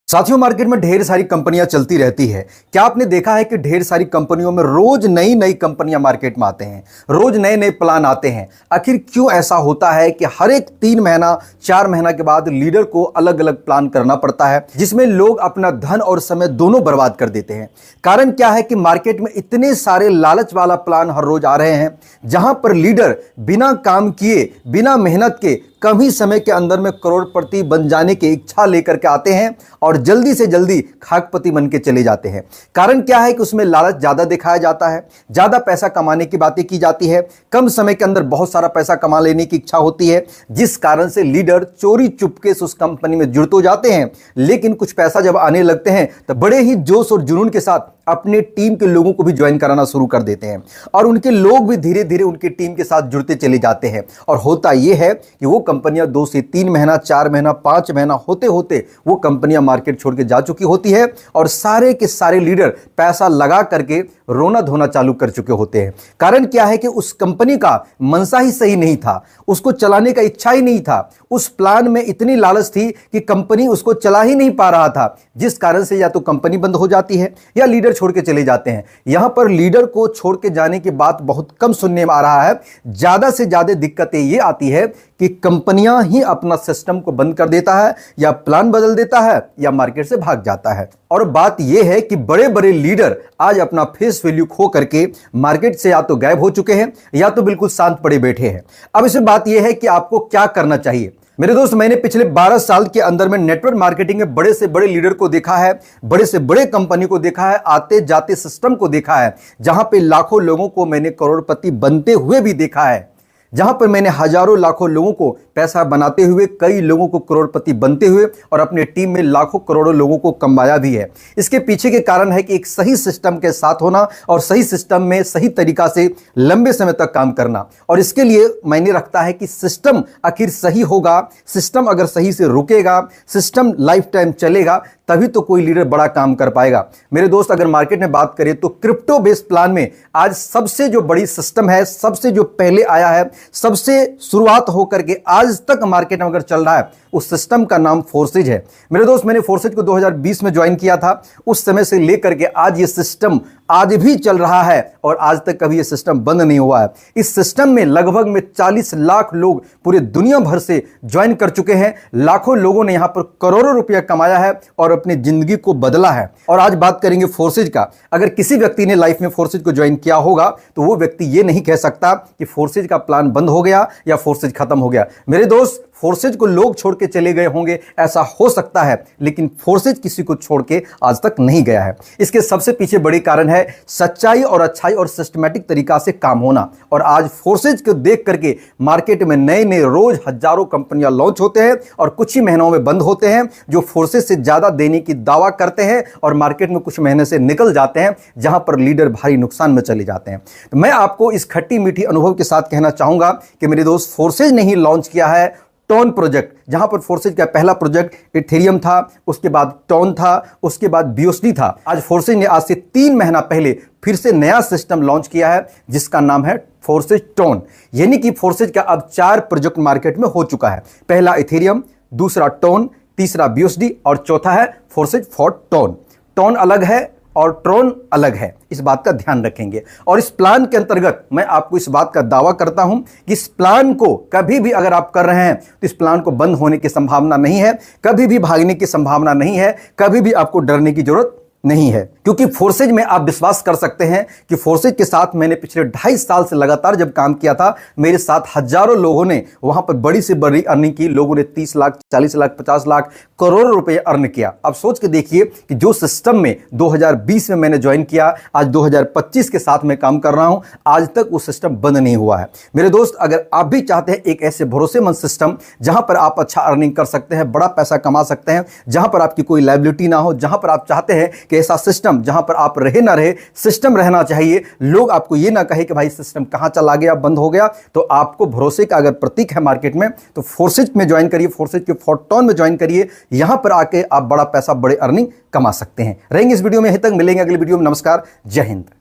साथियों, मार्केट में ढेर सारी कंपनियां चलती रहती है। क्या आपने देखा है कि ढेर सारी कंपनियों में रोज नई नई कंपनियां मार्केट में आते हैं, रोज नए नए प्लान आते हैं। आखिर क्यों ऐसा होता है कि हर एक 3 महीना 4 महीना के बाद लीडर को अलग अलग प्लान करना पड़ता है, जिसमें लोग अपना धन और समय दोनों बर्बाद कर देते हैं। कारण क्या है कि मार्केट में इतने सारे लालच वाला प्लान हर रोज आ रहे हैं, जहां पर लीडर बिना काम किए, बिना मेहनत के कम ही समय के अंदर में करोड़पति बन जाने की इच्छा लेकर के आते हैं और जल्दी से जल्दी खाकपति बन के चले जाते हैं। कारण क्या है कि उसमें लालच ज्यादा दिखाया जाता है, ज्यादा पैसा कमाने की बातें की जाती है, कम समय के अंदर बहुत सारा पैसा कमा लेने की इच्छा होती है, जिस कारण से लीडर चोरी चुपके से उस कंपनी में जुड़ तो जाते हैं, लेकिन कुछ पैसा जब आने लगते हैं तो बड़े ही जोश और जुनून के साथ अपने टीम के लोगों को भी ज्वाइन कराना शुरू कर देते हैं और उनके लोग भी धीरे धीरे उनकी टीम के साथ जुड़ते चले जाते हैं। और होता यह है कि वो कंपनियां 2 से 3 महीना, 4 महीना, 5 महीना होते होते वो कंपनियां मार्केट छोड़ के जा चुकी होती है और सारे के सारे लीडर पैसा लगा करके रोना धोना चालू कर चुके होते हैं। कारण क्या है कि उस कंपनी का मनसा ही सही नहीं था, उसको चलाने का इच्छा ही नहीं था, उस प्लान में इतनी लालच थी कि कंपनी उसको चला ही नहीं पा रहा था, जिस कारण से या तो कंपनी बंद हो जाती है या लीडर छोड़ के चले जाते हैं। यहां पर लीडर को छोड़ के जाने की बात बहुत कम सुनने में आ रहा है। ज्यादा से ज्यादा दिक्कतें ये आती है कि कंपनियां ही अपना सिस्टम को बंद कर देता है या प्लान बदल देता है या मार्केट से भाग जाता है। और बात यह है कि बड़े बड़े लीडर आज अपना फेस वैल्यू खो करके मार्केट से या तो गायब हो चुके हैं या तो बिल्कुल शांत पड़े बैठे हैं। अब इसमें बात यह है कि आपको क्या करना चाहिए। मेरे दोस्त, मैंने पिछले 12 साल के अंदर में नेटवर्क मार्केटिंग में बड़े से बड़े लीडर को देखा है, बड़े से बड़े कंपनी को देखा है, आते जाते सिस्टम को देखा है, जहां पे लाखों लोगों को मैंने करोड़पति बनते हुए भी देखा है, जहां पर मैंने हजारों लाखों लोगों को पैसा बनाते हुए, कई लोगों को करोड़पति बनते हुए और अपने टीम में लाखों करोड़ों लोगों को कमाया भी है। इसके पीछे के कारण है कि एक सही सिस्टम के साथ होना और सही सिस्टम में सही तरीका से लंबे समय तक काम करना। और इसके लिए मायने रखता है कि सिस्टम आखिर सही होगा, सिस्टम अगर सही से रुकेगा, सिस्टम लाइफ टाइम चलेगा, तभी तो कोई लीडर बड़ा काम कर पाएगा। मेरे दोस्त, अगर मार्केट में बात करें तो क्रिप्टो बेस्ड प्लान में आज सबसे जो बड़ी सिस्टम है, सबसे जो पहले आया है, सबसे शुरुआत होकर के आज तक मार्केट में अगर चल रहा है, उस सिस्टम का नाम फोर्सेज है। मेरे दोस्त, मैंने फोर्सेज को 2020 में ज्वाइन किया था। उस समय से लेकर के आज ये सिस्टम आज भी चल रहा है और आज तक कभी ये सिस्टम बंद नहीं हुआ है। इस सिस्टम में लगभग में 40 लाख लोग पूरे दुनिया भर से ज्वाइन कर चुके हैं। लाखों लोगों ने यहां पर करोड़ों रुपया कमाया है और अपनी जिंदगी को बदला है। और आज बात करेंगे फोर्सेज का। अगर किसी व्यक्ति ने लाइफ में फोर्सेज को ज्वाइन किया होगा तो वो व्यक्ति ये नहीं कह सकता कि फोर्सेज का प्लान बंद हो गया या फोर्सेज खत्म हो गया। मेरे दोस्त, फोर्सेज को लोग छोड़ के चले गए होंगे, ऐसा हो सकता है, लेकिन फोर्सेज किसी को छोड़ के आज तक नहीं गया है। इसके सबसे पीछे बड़ी कारण है सच्चाई और अच्छाई और सिस्टमैटिक तरीका से काम होना। और आज फोर्सेज को देख करके मार्केट में नए नए रोज हजारों कंपनियां लॉन्च होते हैं और कुछ ही महीनों में बंद होते हैं, जो फोर्सेज से ज्यादा देने की दावा करते हैं और मार्केट में कुछ महीने से निकल जाते हैं, जहां पर लीडर भारी नुकसान में चले जाते हैं। तो मैं आपको इस खट्टी मीठी अनुभव के साथ कहना चाहूंगा कि मेरे दोस्त, फोर्सेज ने ही लॉन्च किया है टोन प्रोजेक्ट, जहां पर फोर्सेज का पहला प्रोजेक्ट इथेरियम था, उसके बाद टोन था, उसके बाद बीओएसडी था। आज फोर्सेज ने आज से 3 महीना पहले फिर से नया सिस्टम लॉन्च किया है, जिसका नाम है फोर्सेज टोन। यानी कि फोर्सेज का अब 4 प्रोजेक्ट मार्केट में हो चुका है। पहला इथेरियम, दूसरा टोन, तीसरा बीओएसडी और चौथा है फोर्सेज फॉर टोन। टोन अलग है और ट्रोन अलग है, इस बात का ध्यान रखेंगे। और इस प्लान के अंतर्गत मैं आपको इस बात का दावा करता हूं कि इस प्लान को कभी भी अगर आप कर रहे हैं तो इस प्लान को बंद होने की संभावना नहीं है, कभी भी भागने की संभावना नहीं है, कभी भी आपको डरने की जरूरत नहीं है। क्योंकि फोर्सेज में आप विश्वास कर सकते हैं कि फोर्सेज के साथ मैंने पिछले 2.5 साल से लगातार जब काम किया था, मेरे साथ हजारों लोगों ने वहां पर बड़ी से बड़ी अर्निंग की। लोगों ने 30 लाख, 40 लाख, 50 लाख, करोड़ों रुपए अर्न किया। अब सोच के देखिए कि जो सिस्टम में 2020 में मैंने ज्वाइन किया, आज 2025 के साथ मैं काम कर रहा हूं, आज तक वो सिस्टम बंद नहीं हुआ है। मेरे दोस्त, अगर आप भी चाहते हैं एक ऐसे भरोसेमंद सिस्टम जहां पर आप अच्छा अर्निंग कर सकते हैं, बड़ा पैसा कमा सकते हैं, जहां पर आपकी कोई लायबिलिटी ना हो, जहां पर आप चाहते हैं कि ऐसा सिस्टम जहां पर आप रहे ना रहे, सिस्टम रहना चाहिए, लोग आपको ये ना कहे कि भाई सिस्टम कहां चला गया, बंद हो गया, तो आपको भरोसे का अगर प्रतीक है मार्केट में तो फोर्सेज में ज्वाइन करिए, फोर्सेज के फोर्टोन में ज्वाइन करिए। यहां पर आके आप बड़ा पैसा, बड़े अर्निंग कमा सकते हैं। रहेंगे इस वीडियो में, यहीं तक मिलेंगे अगले वीडियो में। नमस्कार, जय हिंद।